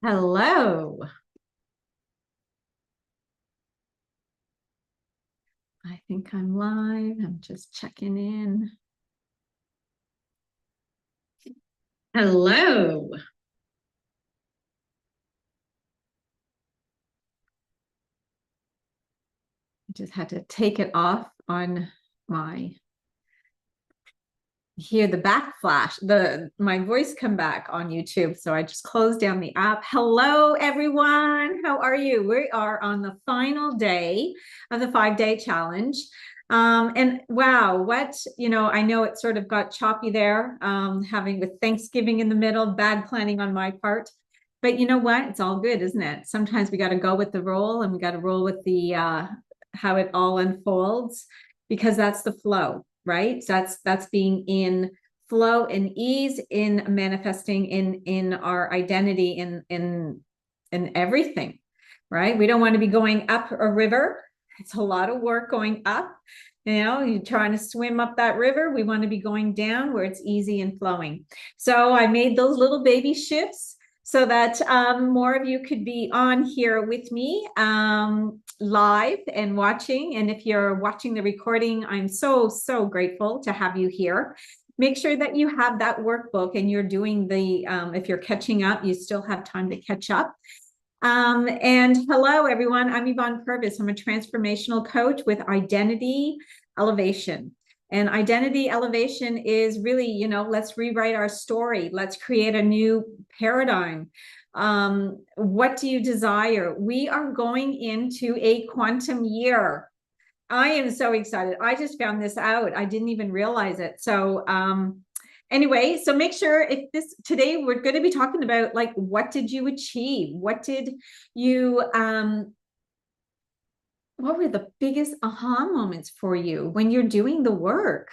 Hello. I think I'm live. I'm just checking in. Hello. I just had to take it off on my hear the backflash, my voice come back on YouTube. So I just closed down the app. Hello, everyone. How are you? We are on the final day of the 5-day challenge. And wow, I know it sort of got choppy there, having with Thanksgiving in the middle, bad planning on my part. But you know what? It's all good, isn't it? Sometimes we got to go with the roll and we got to roll with the how it all unfolds, because that's the flow, right? That's being in flow and ease, in manifesting in our identity, in everything, right? We don't want to be going up a river. It's a lot of work going up. You're trying to swim up that river. We want to be going down where it's easy and flowing. So I made those little baby shifts so that more of you could be on here with me live and watching. And if you're watching the recording, I'm so grateful to have you here. Make sure that you have that workbook and you're doing if you're catching up, you still have time to catch up. And hello, everyone. I'm Yvonne Purvis. I'm a transformational coach with Identity Elevation. And identity elevation is really, let's rewrite our story. Let's create a new paradigm. What do you desire? We are going into a quantum year. I am so excited. I just found this out. I didn't even realize it. So, anyway, so make sure today we're going to be talking about, like, what did you achieve? What did you, what were the biggest aha moments for you when you're doing the work?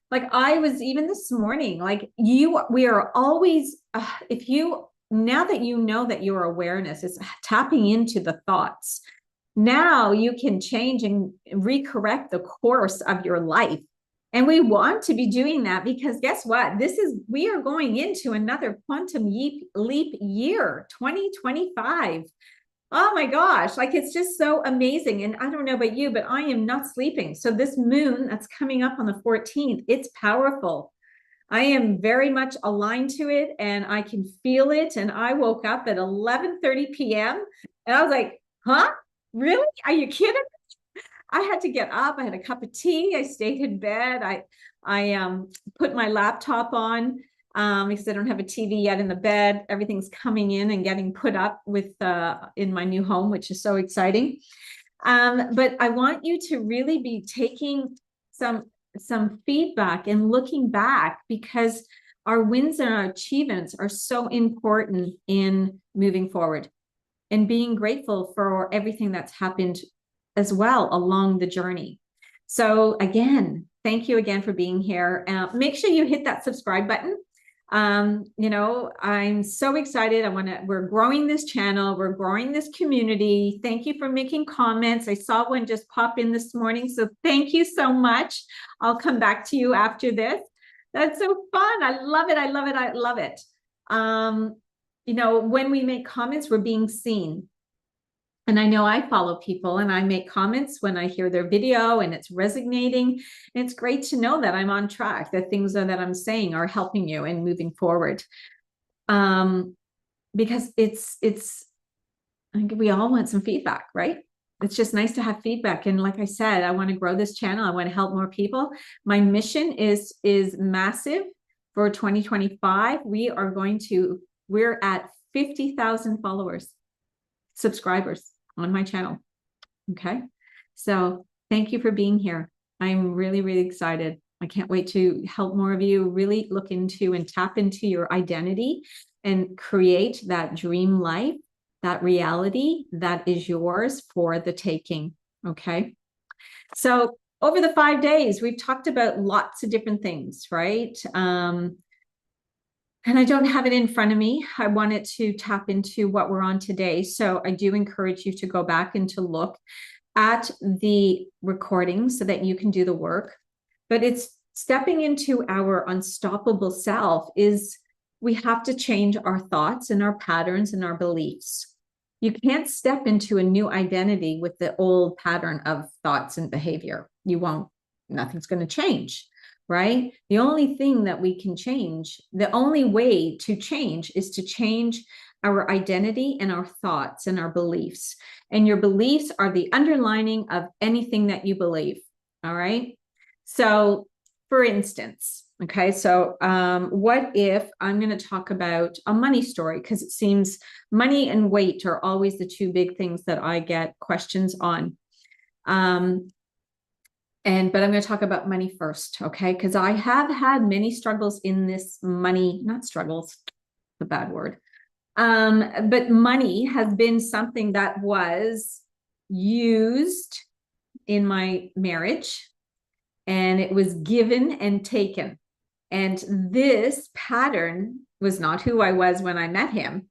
Like I was even this morning, like we are always, now that you know that your awareness is tapping into the thoughts, now you can change and recorrect the course of your life. And we want to be doing that because guess what? We are going into another quantum leap year, 2025. Oh my gosh, like it's just so amazing. And I don't know about you, but I am not sleeping. So this moon that's coming up on the 14th, it's powerful. I am very much aligned to it and I can feel it. And I woke up at 11:30 p.m. and I was like, huh? Really? Are you kidding? I had to get up. I had a cup of tea. I stayed in bed. I put my laptop on because I don't have a TV yet in the bed. Everything's coming in and getting put up in my new home, which is so exciting. But I want you to really be taking some feedback and looking back, because our wins and our achievements are so important in moving forward and being grateful for everything that's happened as well along the journey. So again, thank you again for being here. Make sure you hit that subscribe button. I'm so excited. We're growing this channel. We're growing this community. Thank you for making comments. I saw one just pop in this morning. So thank you so much. I'll come back to you after this. That's so fun. I love it. I love it. I love it. When we make comments, we're being seen. And I know I follow people and I make comments when I hear their video and it's resonating. And it's great to know that I'm on track, that things that I'm saying are helping you and moving forward. Because I think we all want some feedback, right? It's just nice to have feedback. And like I said, I want to grow this channel. I want to help more people. My mission is massive for 2025. We're at 50,000 followers, subscribers on my channel. Okay. So thank you for being here. I'm really excited. I can't wait to help more of you really look into and tap into your identity and create that dream life, that reality that is yours for the taking. Okay. So over the 5 days, we've talked about lots of different things, right? And I don't have it in front of me. I wanted to tap into what we're on today. So I do encourage you to go back and to look at the recording so that you can do the work. But it's stepping into our unstoppable self is we have to change our thoughts and our patterns and our beliefs. You can't step into a new identity with the old pattern of thoughts and behavior. You won't, nothing's going to change, right? The only thing that we can change, the only way to change is to change our identity and our thoughts and our beliefs. And your beliefs are the underlining of anything that you believe. All right. So for instance, okay, so what if I'm going to talk about a money story, because it seems money and weight are always the two big things that I get questions on. But I'm going to talk about money first, okay? Because I have had many struggles in this money, not struggles, the bad word. But money has been something that was used in my marriage, and it was given and taken. And this pattern was not who I was when I met him.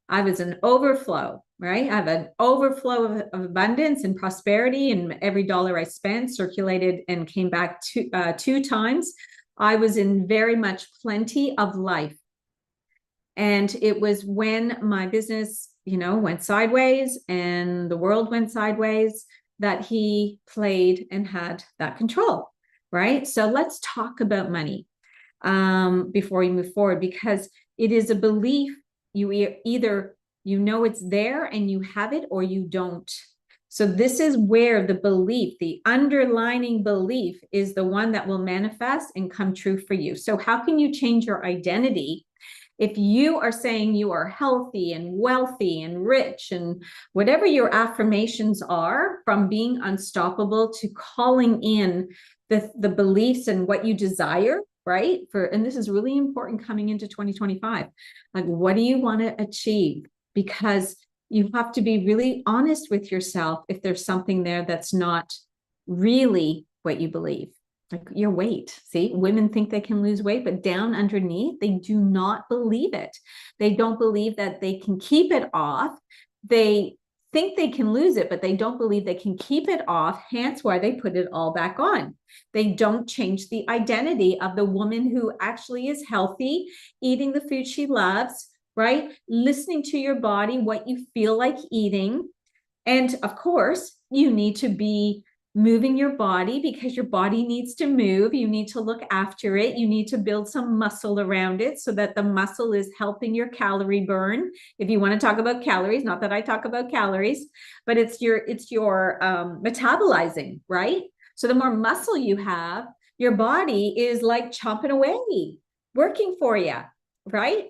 I was an overflow, right? I have an overflow of abundance and prosperity, and every dollar I spent circulated and came back two times. I was in very much plenty of life. And it was when my business, went sideways and the world went sideways that he played and had that control, right? So let's talk about money before we move forward, because it is a belief. You either it's there and you have it, or you don't. So this is where the belief, the underlining belief, is the one that will manifest and come true for you. So how can you change your identity if you are saying you are healthy and wealthy and rich and whatever your affirmations are, from being unstoppable to calling in the beliefs and what you desire, right? And this is really important coming into 2025. Like, what do you want to achieve? Because you have to be really honest with yourself if there's something there that's not really what you believe. Like your weight. See, women think they can lose weight, but down underneath, they do not believe it. They don't believe that they can keep it off. They think they can lose it, but they don't believe they can keep it off. Hence why they put it all back on. They don't change the identity of the woman who actually is healthy, eating the food she loves, right? Listening to your body, what you feel like eating. And of course, you need to be moving your body, because your body needs to move. You need to look after it. You need to build some muscle around it so that the muscle is helping your calorie burn. If you want to talk about calories, not that I talk about calories, but it's your metabolizing, right? So the more muscle you have, your body is like chomping away, working for you, right?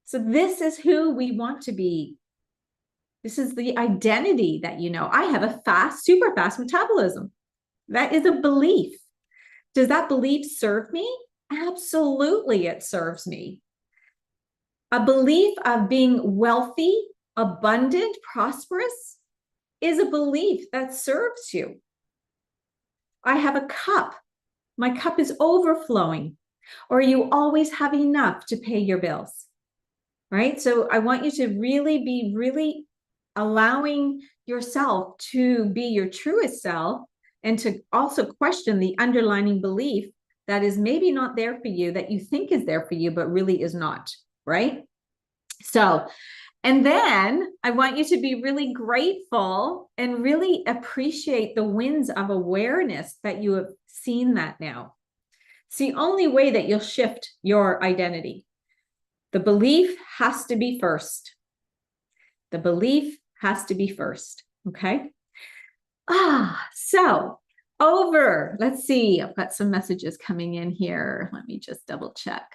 So this is who we want to be. This is the identity that I have a super fast metabolism. That is a belief. Does that belief serve me? Absolutely, it serves me. A belief of being wealthy, abundant, prosperous is a belief that serves you. I have a cup. My cup is overflowing. Or you always have enough to pay your bills, right? So I want you to really be allowing yourself to be your truest self, and to also question the underlying belief that is maybe not there for you, that you think is there for you, but really is not, right? So, and then I want you to be really grateful and really appreciate the wins of awareness that you have seen that now. It's the only way that you'll shift your identity. The belief has to be first. The belief has to be first. Okay. So let's see. I've got some messages coming in here. Let me just double check.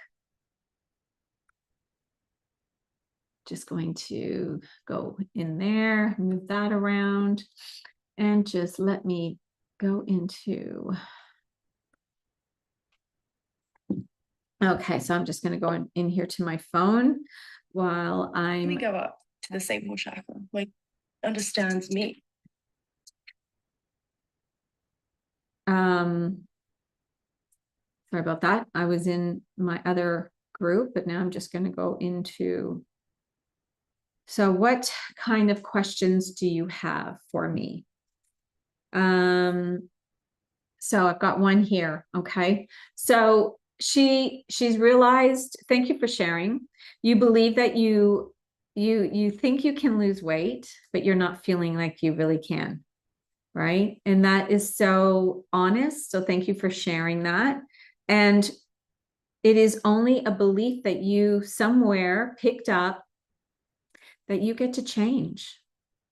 Just going to go in there, move that around, and just let me go into. Okay, so I'm just going to go in here to my phone while Let me go up to the sacral chakra, like understands me. Sorry about that. I was in my other group, but now I'm just going to go into. So what kind of questions do you have for me? So I've got one here. Okay. So she's realized, thank you for sharing. You believe that you think you can lose weight, but you're not feeling like you really can, right? And that is so honest. So thank you for sharing that. And it is only a belief that you somewhere picked up that you get to change.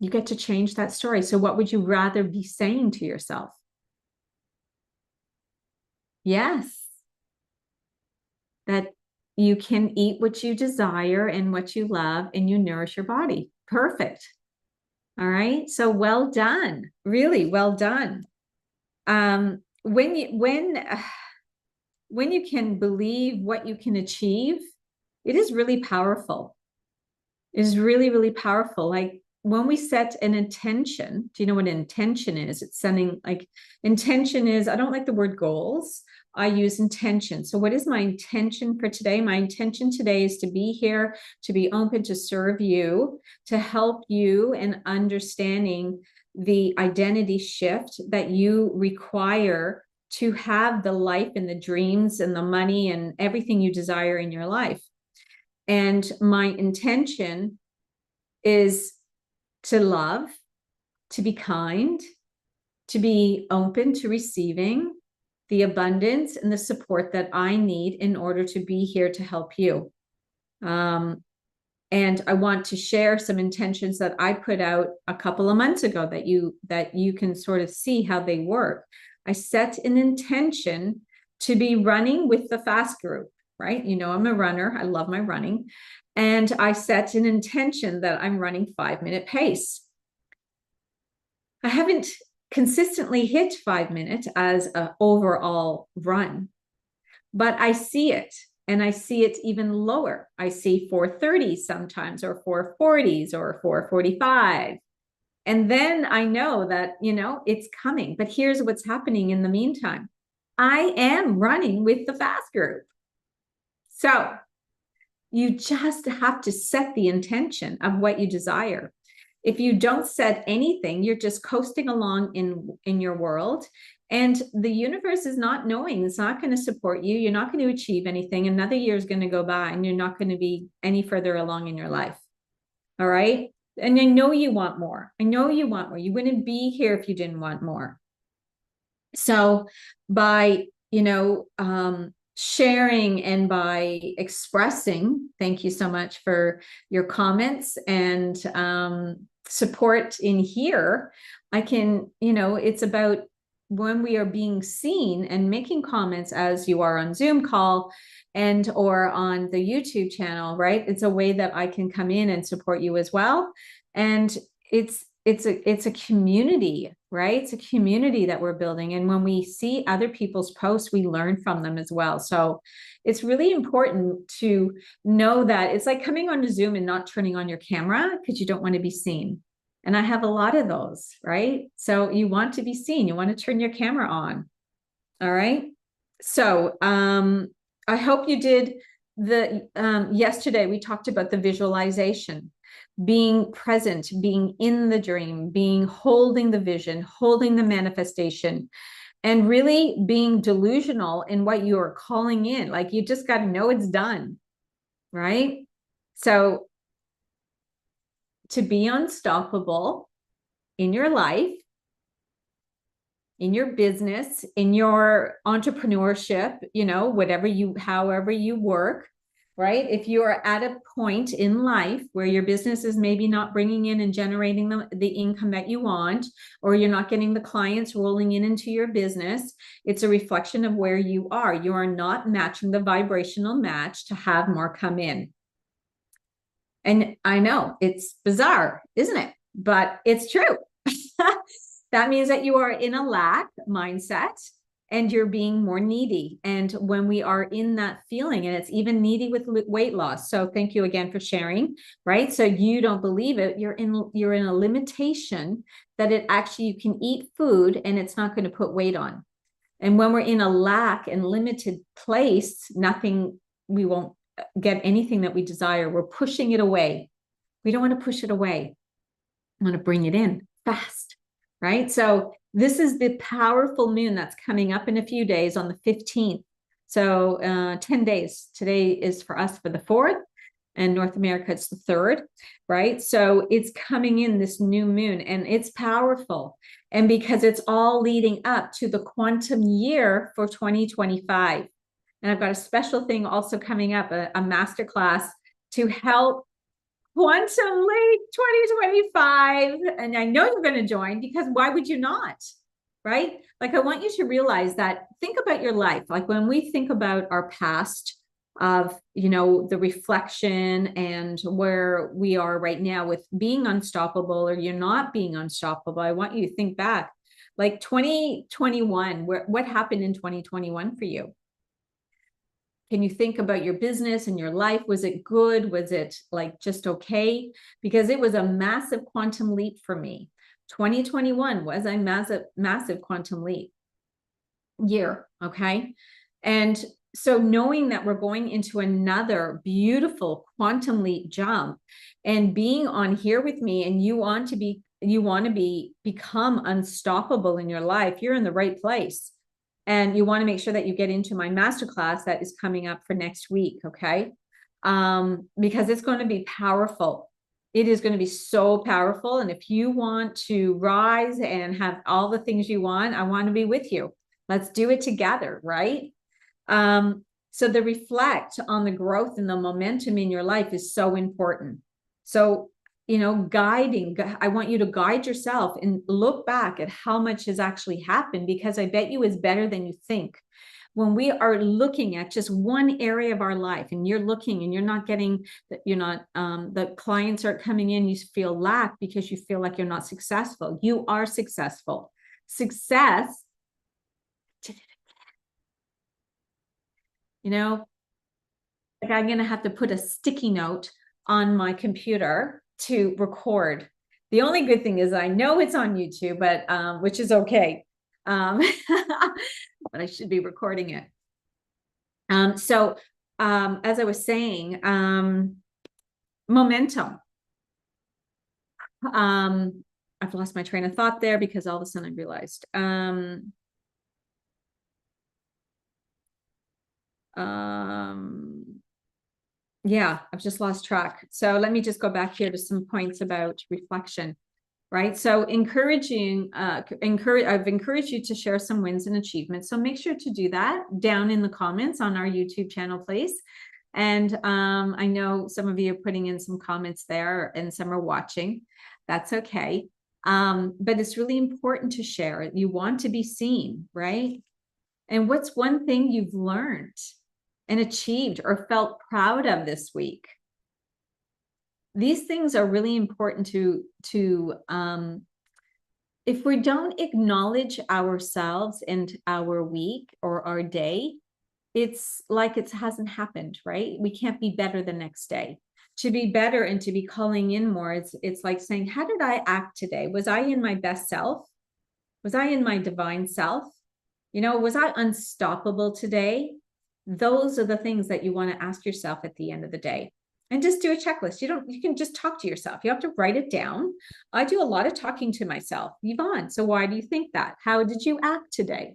You get to change that story. So what would you rather be saying to yourself? Yes, that you can eat what you desire and what you love, and you nourish your body. Perfect. All right. So well done. Really well done. When you can believe what you can achieve, it is really powerful. It is really, really powerful. Like when we set an intention, do you know what intention is? It's sending, like, intention is, I don't like the word goals. I use intention. So what is my intention for today? My intention today is to be here, to be open to serve you, to help you in understanding the identity shift that you require to have the life and the dreams and the money and everything you desire in your life. And my intention is to love, to be kind, to be open to receiving the abundance and the support that I need in order to be here to help you. And I want to share some intentions that I put out a couple of months ago that you can sort of see how they work. I set an intention to be running with the fast group, right? You know, I'm a runner. I love my running. And I set an intention that I'm running 5-minute pace. I haven't consistently hit 5 minutes as an overall run, but I see it. And I see it even lower. I see 4:30 sometimes, or 4:40s, or 4:45. And then I know that, you know, it's coming. But here's what's happening in the meantime. I am running with the fast group. So you just have to set the intention of what you desire. If you don't set anything, you're just coasting along in your world. And the universe is not knowing, it's not going to support you. You're not going to achieve anything. Another year is going to go by and you're not going to be any further along in your life. All right. And I know you want more. I know you want more. You wouldn't be here if you didn't want more. So by, sharing and by expressing, thank you so much for your comments and support in here. I can, it's about when we are being seen and making comments as you are on Zoom call and or on the YouTube channel, right? It's a way that I can come in and support you as well. And it's a community, right? It's a community that we're building. And when we see other people's posts, we learn from them as well. So it's really important to know that it's like coming on to Zoom and not turning on your camera because you don't want to be seen. And I have a lot of those, right? So you want to be seen, you want to turn your camera on. All right. So I hope you did yesterday we talked about the visualization, being present, being in the dream, holding the vision, holding the manifestation, and really being delusional in what you are calling in. Like you just got to know it's done, right? So to be unstoppable in your life, in your business, in your entrepreneurship, however you work, right? If you are at a point in life where your business is maybe not bringing in and generating the income that you want, or you're not getting the clients rolling in into your business, it's a reflection of where you are. You are not matching the vibrational match to have more come in. And I know it's bizarre, isn't it? But it's true. That means that you are in a lack mindset and you're being more needy. And when we are in that feeling, and it's even needy with weight loss. So thank you again for sharing, right? So you don't believe it. You're in a limitation that it actually, you can eat food and it's not going to put weight on. And when we're in a lack and limited place, we won't get anything that we desire. We're pushing it away. We don't want to push it away. We want to bring it in fast, right? So this is the powerful moon that's coming up in a few days on the 15th. So 10 days. Today is for us for the 4th, and North America, it's the 3rd, right? So it's coming in this new moon, and it's powerful. And because it's all leading up to the quantum year for 2025. And I've got a special thing also coming up, a masterclass to help quantum leap 2025. And I know you're going to join, because why would you not? Right? Like, I want you to realize that, think about your life. Like, when we think about our past, of, you know, the reflection and where we are right now with being unstoppable, or you're not being unstoppable, I want you to think back, like 2021, what happened in 2021 for you? Can you think about your business and your life? Was it good? Was it like just okay? Because it was a massive quantum leap for me. 2021 was a massive quantum leap year. Okay. And so knowing that we're going into another beautiful quantum leap jump, and being on here with me, and you want to become unstoppable in your life, you're in the right place. And you want to make sure that you get into my masterclass that is coming up for next week. Okay. Because it's going to be powerful. It is going to be so powerful. And if you want to rise and have all the things you want, I want to be with you. Let's do it together, right? So the reflect on the growth and the momentum in your life is so important. So, you know, I want you to guide yourself and look back at how much has actually happened, because I bet you is better than you think. When we are looking at just one area of our life, and you're looking and you're not getting, the clients aren't coming in, you feel lack because you feel like you're not successful. You are successful. Success, you know, like, I'm going to have to put a sticky note on my computer to record. The only good thing is I know it's on YouTube, but which is okay. But I should be recording it. So as I was saying, momentum. I've lost my train of thought there, because all of a sudden I realized. Yeah, I've just lost track. So let me just go back here to some points about reflection, right? So I've encouraged you to share some wins and achievements. So make sure to do that down in the comments on our YouTube channel, please. And I know some of you are putting in some comments there, and some are watching. That's okay. But it's really important to share. You want to be seen, right? And what's one thing you've learned and achieved or felt proud of this week? These things are really important to if we don't acknowledge ourselves and our week or our day, it's like it hasn't happened, right? We can't be better the next day. To be better and to be calling in more, it's like saying, how did I act today? Was I in my best self? Was I in my divine self? You know, was I unstoppable today? Those are the things that you want to ask yourself at the end of the day. And just do a checklist. You can just talk to yourself. You have to write it down. I do a lot of talking to myself. Yvonne, so why do you think that? How did you act today?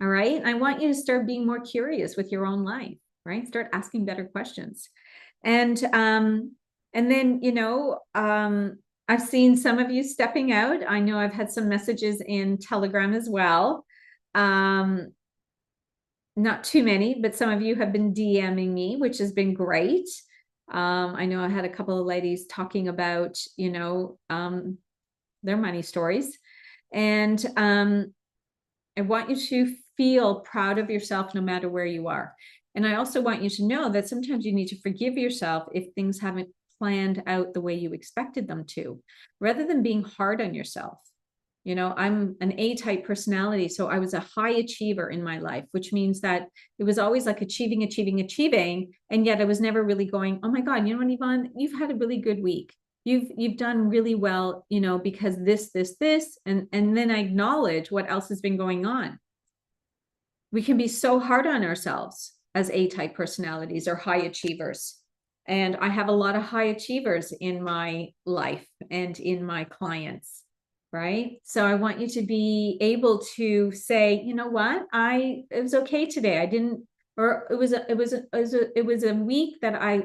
All right. I want you to start being more curious with your own life, right? Start asking better questions. And then, you know, I've seen some of you stepping out. I know I've had some messages in Telegram as well. Not too many, but some of you have been DMing me, which has been great. I know I had a couple of ladies talking about, you know, their money stories. And I want you to feel proud of yourself no matter where you are. And I also want you to know that sometimes you need to forgive yourself if things haven't planned out the way you expected them to, rather than being hard on yourself. You know, I'm an A-type personality, so I was a high achiever in my life, which means that it was always like achieving, and yet I was never really going, oh my God, you know what, Yvonne, you've had a really good week. You've done really well, you know, because this, and then I acknowledge what else has been going on. We can be so hard on ourselves as A-type personalities or high achievers. And I have a lot of high achievers in my life and in my clients. Right? So I want you to be able to say, you know what, it was okay today. I didn't or it was a week that I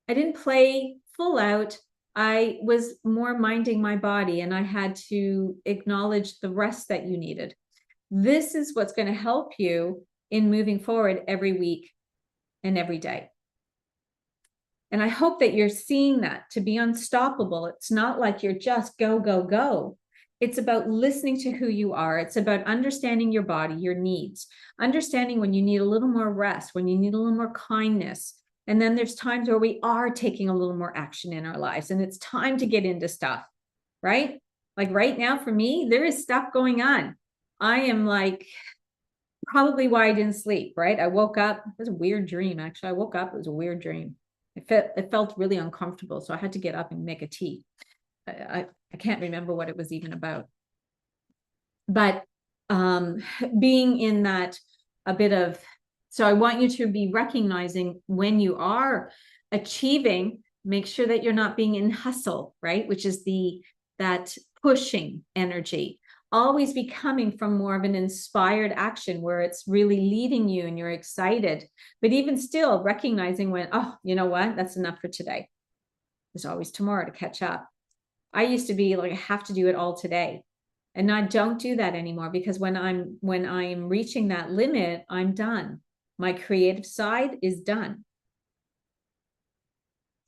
didn't play full out. I was more minding my body, and I had to acknowledge the rest that you needed. This is what's going to help you in moving forward every week and every day. And I hope that you're seeing that to be unstoppable. It's not like you're just go, go, go. It's about listening to who you are. It's about understanding your body, your needs, understanding when you need a little more rest, when you need a little more kindness. And then there's times where we are taking a little more action in our lives, and it's time to get into stuff, right? Like right now for me, there is stuff going on. I am like, probably why I didn't sleep, right? I woke up, it was a weird dream. Actually, I woke up, it was a weird dream. It felt really uncomfortable. So I had to get up and make a tea. I can't remember what it was even about. But being in that a bit of, so I want you to be recognizing when you are achieving, make sure that you're not being in hustle, right? Which is that pushing energy. Always be coming from more of an inspired action where it's really leading you and you're excited. But even still recognizing when, oh, you know what? That's enough for today. There's always tomorrow to catch up. I used to be like, I have to do it all today. And I don't do that anymore, because when I'm reaching that limit, I'm done. My creative side is done.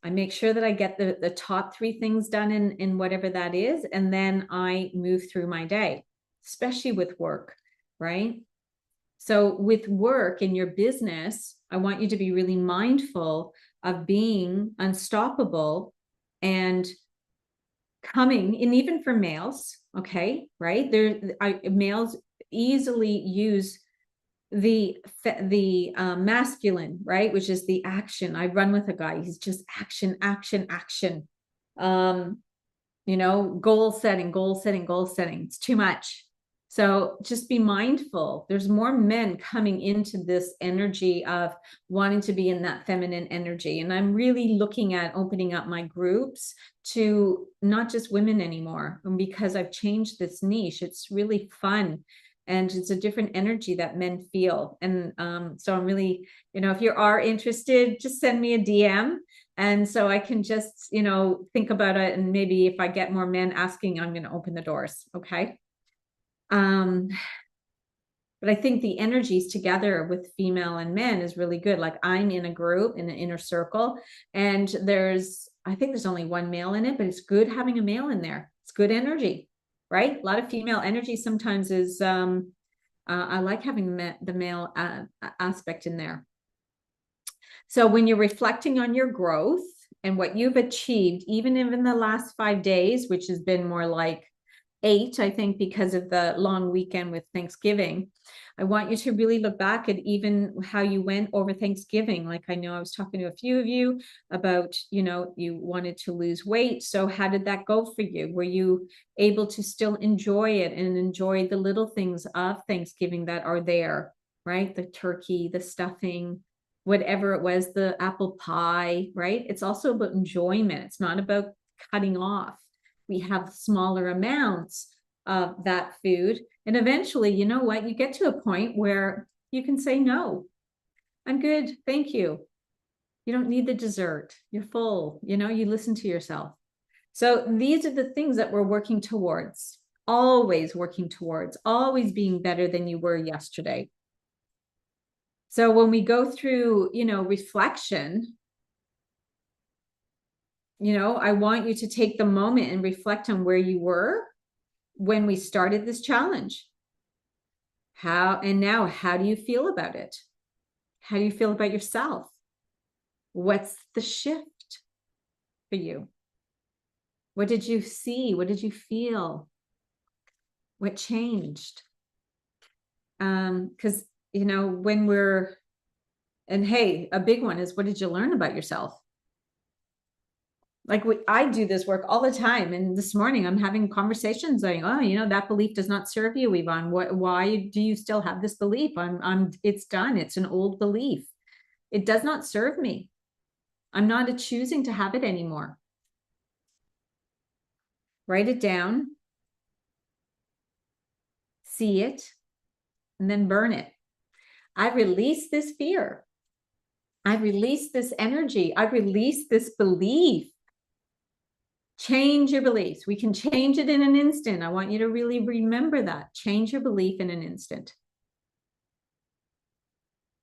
I make sure that I get the top 3 things done in whatever that is, and then I move through my day, especially with work, right? So with work in your business, I want you to be really mindful of being unstoppable and coming, and even for males, okay, right? Males easily use the masculine, right, which is the action. I run with a guy, he's just action, action, action. You know, goal setting, goal setting, goal setting. It's too much. So just be mindful. There's more men coming into this energy of wanting to be in that feminine energy. And I'm really looking at opening up my groups to not just women anymore. And because I've changed this niche, it's really fun. And it's a different energy that men feel. And so I'm really, you know, if you are interested, just send me a DM. And so I can just, you know, think about it. And maybe if I get more men asking, I'm going to open the doors. Okay. But I think the energies together with female and men is really good. Like I'm in a group, in an inner circle, and I think there's only one male in it, but it's good having a male in there. It's good energy, right? A lot of female energy sometimes is, I like having the male aspect in there. So when you're reflecting on your growth and what you've achieved, even in the last 5 days, which has been more like 8, I think, because of the long weekend with Thanksgiving, I want you to really look back at even how you went over Thanksgiving. Like I know I was talking to a few of you about, you know, you wanted to lose weight. So how did that go for you? Were you able to still enjoy it and enjoy the little things of Thanksgiving that are there, right? The turkey, the stuffing, whatever it was, the apple pie, right? It's also about enjoyment. It's not about cutting off. We have smaller amounts of that food. And eventually, you know what? You get to a point where you can say, no, I'm good. Thank you. You don't need the dessert. You're full. You know, you listen to yourself. So these are the things that we're working towards, always working towards, always being better than you were yesterday. So when we go through, you know, reflection, you know, I want you to take the moment and reflect on where you were when we started this challenge. And now, how do you feel about it? How do you feel about yourself? What's the shift for you? What did you see? What did you feel? What changed? Because, you know, and hey, a big one is, what did you learn about yourself? Like I do this work all the time. And this morning I'm having conversations saying, oh, you know, that belief does not serve you, Yvonne. Why do you still have this belief? It's done. It's an old belief. It does not serve me. I'm not choosing to have it anymore. Write it down, see it, and then burn it. I release this fear. I release this energy. I release this belief. Change your beliefs. We can change it in an instant. I want you to really remember that. Change your belief in an instant.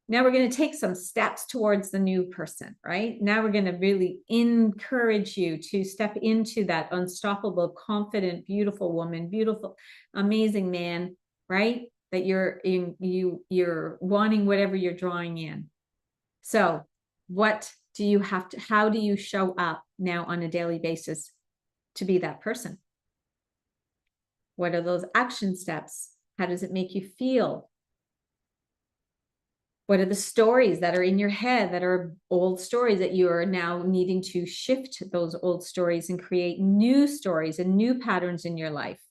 Now we're going to take some steps towards the new person, right? Now we're going to really encourage you to step into that unstoppable, confident, beautiful woman, beautiful, amazing man, right? That you're wanting whatever you're drawing in. So what do you have to, how do you show up now on a daily basis to be that person? What are those action steps? How does it make you feel? What are the stories that are in your head that are old stories that you are now needing to shift those old stories and create new stories and new patterns in your life?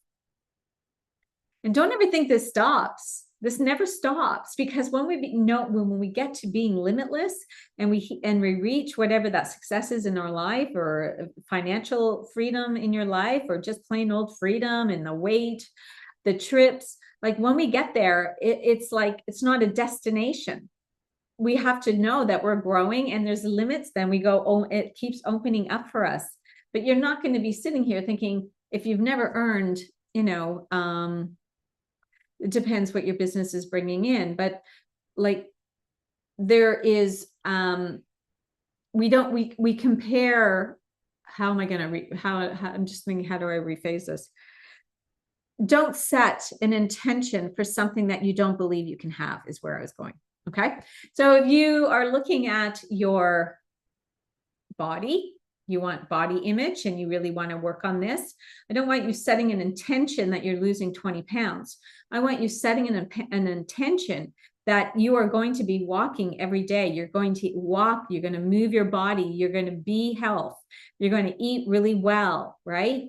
And don't ever think this stops. This never stops, because when we get to being limitless and we reach whatever that success is in our life, or financial freedom in your life, or just plain old freedom and the weight, the trips, like when we get there, it's like, it's not a destination. We have to know that we're growing and there's limits. Then we go, oh, it keeps opening up for us. But you're not going to be sitting here thinking, if you've never earned, it depends what your business is bringing in, but like there is, we compare, how am I going to, I'm just thinking, how do I rephrase this? Don't set an intention for something that you don't believe you can have, is where I was going. Okay. So if you are looking at your body, you want body image and you really want to work on this, I don't want you setting an intention that you're losing 20 pounds. I want you setting an intention that you are going to be walking every day. You're going to walk, you're going to move your body, you're going to be health, you're going to eat really well, right?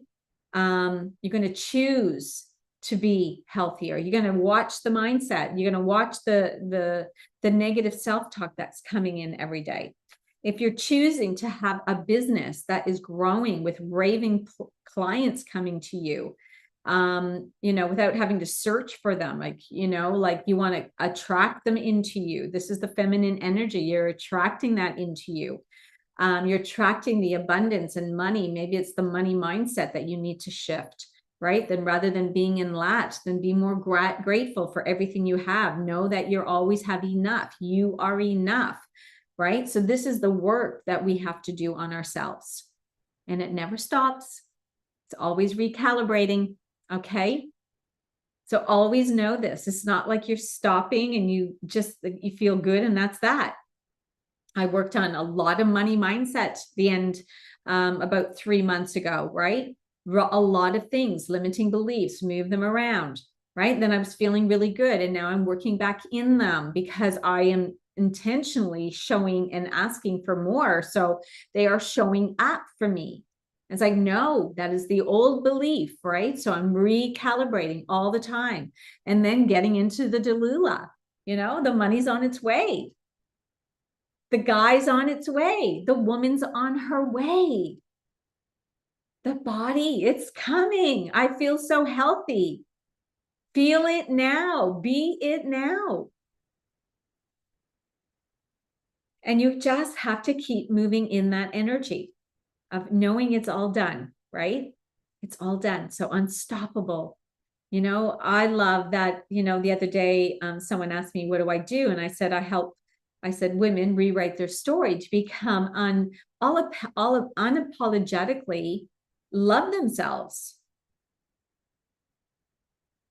You're going to choose to be healthier. You're going to watch the mindset. You're going to watch the negative self-talk that's coming in every day. If you're choosing to have a business that is growing with raving clients coming to you, without having to search for them, like you want to attract them into you. This is the feminine energy. You're attracting that into you. You're attracting the abundance and money. Maybe it's the money mindset that you need to shift, right? Then rather than being in lack, then be more grateful for everything you have. Know that you're always have enough. You are enough, right? So this is the work that we have to do on ourselves, and it never stops. It's always recalibrating. Okay. So always know this. It's not like you're stopping and you feel good and that's that. I worked on a lot of money mindset the end about 3 months ago, right? A lot of things, limiting beliefs, move them around, right? Then I was feeling really good. And now I'm working back in them because I am intentionally showing and asking for more. So they are showing up for me. It's like, no, that is the old belief, right? So I'm recalibrating all the time and then getting into the Delula, the money's on its way. The guy's on its way. The woman's on her way. The body, it's coming. I feel so healthy. Feel it now. Be it now. And you just have to keep moving in that energy of knowing it's all done, right? It's all done. So unstoppable. I love that, the other day, someone asked me, what do I do? And I said, I said, women rewrite their story to become unapologetically love themselves.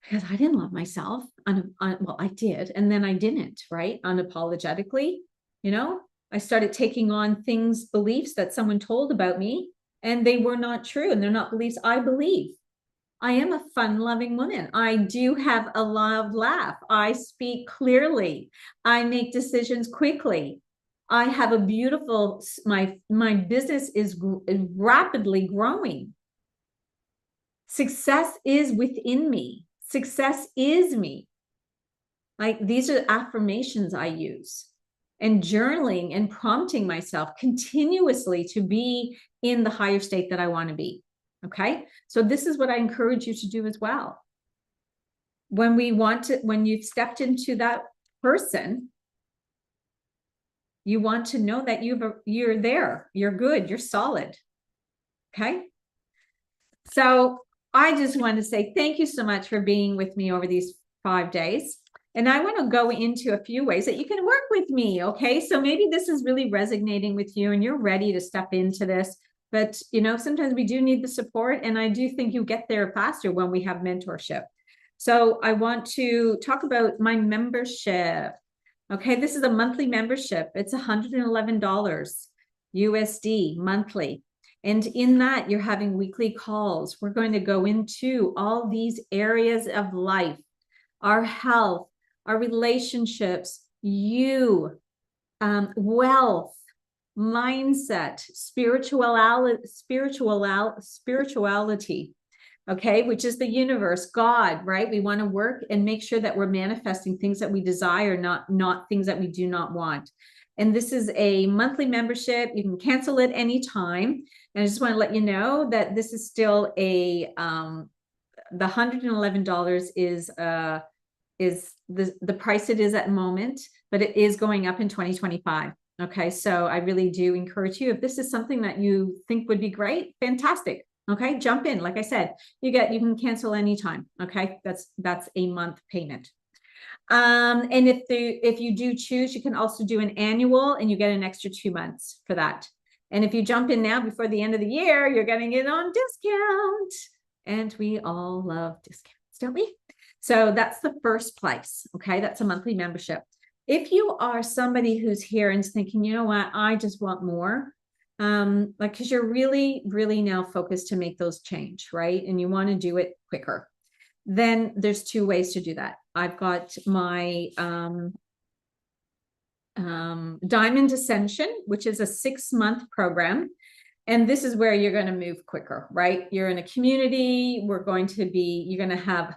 Because I didn't love myself. Well, I did. And then I didn't, right? Unapologetically, I started taking on beliefs that someone told about me, and they were not true. And they're not beliefs I believe. I am a fun-loving woman. I do have a loud laugh. I speak clearly. I make decisions quickly. I have a beautiful, my business is rapidly growing. Success is within me. Success is me. Like, these are affirmations I use, and journaling and prompting myself continuously to be in the higher state that I want to be. Okay. So this is what I encourage you to do as well. When you've stepped into that person, You want to know that you're there, you're good, you're solid. Okay. So I just want to say thank you so much for being with me over these 5 days. And I want to go into a few ways that you can work with me. Okay. So maybe this is really resonating with you and you're ready to step into this. But, sometimes we do need the support. And I do think you get there faster when we have mentorship. So I want to talk about my membership. Okay. This is a monthly membership. It's $111 USD monthly. And in that, you're having weekly calls. We're going to go into all these areas of life, our health, our relationships, wealth, mindset, spirituality, okay, which is the universe, God, right? We want to work and make sure that we're manifesting things that we desire, not things that we do not want. And this is a monthly membership. You can cancel it anytime. And I just want to let you know that this is still the $111 is the price it is at the moment, but it is going up in 2025. Okay. So I really do encourage you, if this is something that you think would be great, fantastic. Okay. Jump in. Like I said, you can cancel anytime. Okay. That's a month payment. And if you do choose, you can also do an annual and you get an extra 2 months for that. And if you jump in now before the end of the year, you're getting it on discount. And we all love discounts, don't we? So that's the first place. Okay. That's a monthly membership. If you are somebody who's here and thinking, you know what, I just want more, because you're really, really now focused to make those change, right? And you want to do it quicker. Then there's 2 ways to do that. I've got my Diamond Ascension, which is a 6-month program. And this is where you're going to move quicker, right? You're in a community. You're going to have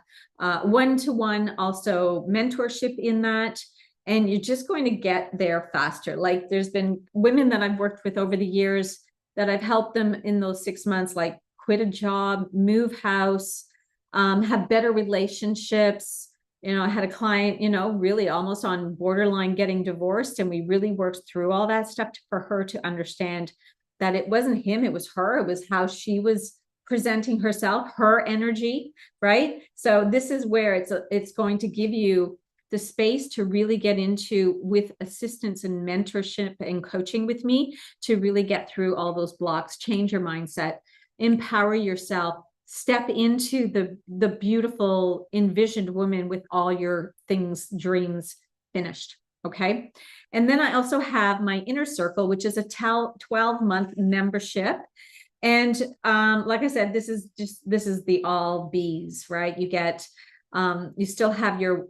one-to-one also mentorship in that. And you're just going to get there faster. Like there's been women that I've worked with over the years that I've helped them in those 6 months, like quit a job, move house, have better relationships. I had a client, really almost on borderline getting divorced. And we really worked through all that stuff for her to understand that it wasn't him, it was her. It was how she was presenting herself, her energy, right? So this is where it's going to give you the space to really get into, with assistance and mentorship and coaching with me, to really get through all those blocks, change your mindset, empower yourself, step into the beautiful envisioned woman with all your dreams finished. Okay. And then I also have my Inner Circle, which is a 12-month membership. And like I said, this is the all B's, right? You get, you still have your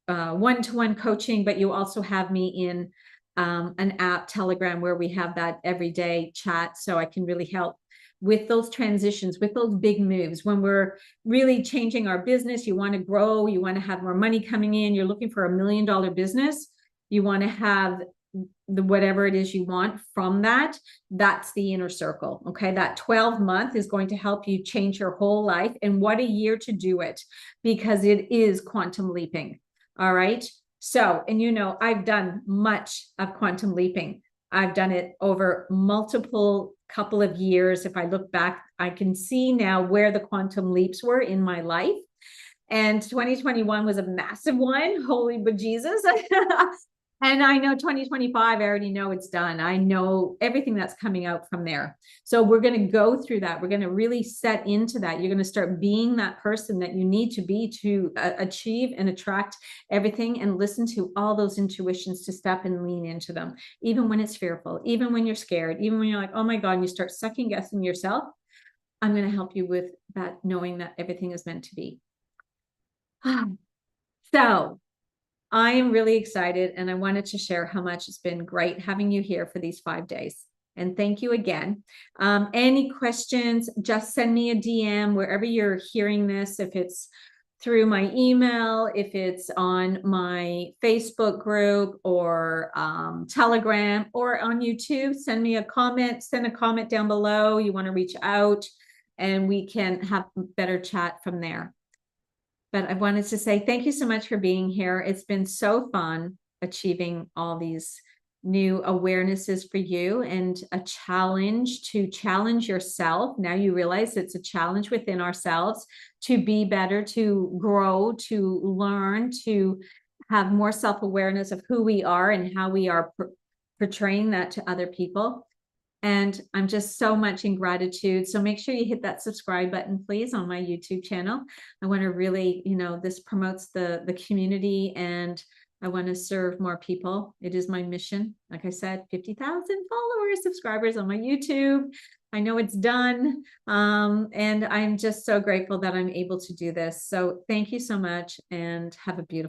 one-to-one coaching, but you also have me in an app, Telegram, where we have that everyday chat. So I can really help with those transitions, with those big moves. When we're really changing our business, you want to grow, you want to have more money coming in, you're looking for $1 million business, you want to have whatever it is you want from that. That's the Inner Circle. Okay. That 12-month is going to help you change your whole life. And what a year to do it, because it is quantum leaping. All right. So, and I've done much of quantum leaping. I've done it over multiple couple of years. If I look back, I can see now where the quantum leaps were in my life. And 2021 was a massive one. Holy bejesus. And I know 2025, I already know it's done. I know everything that's coming out from there. So we're going to go through that. We're going to really set into that. You're going to start being that person that you need to be to achieve and attract everything, and listen to all those intuitions, to step and lean into them, even when it's fearful, even when you're scared, even when you're like, oh my God, and you start second guessing yourself. I'm going to help you with that, knowing that everything is meant to be. So I am really excited, and I wanted to share how much it's been great having you here for these 5 days. And thank you again. Any questions, just send me a DM wherever you're hearing this. If it's through my email, if it's on my Facebook group, or Telegram, or on YouTube, send me a comment, send a comment down below. You want to reach out, and we can have better chat from there. But I wanted to say thank you so much for being here. It's been so fun achieving all these new awarenesses for you, and a challenge to challenge yourself. Now you realize it's a challenge within ourselves to be better, to grow, to learn, to have more self-awareness of who we are and how we are portraying that to other people. And I'm just so much in gratitude. So make sure you hit that subscribe button, please, on my YouTube channel. I want to really, this promotes the community, and I want to serve more people. It is my mission. Like I said, 50,000 followers, subscribers on my YouTube. I know it's done. And I'm just so grateful that I'm able to do this. So thank you so much, and have a beautiful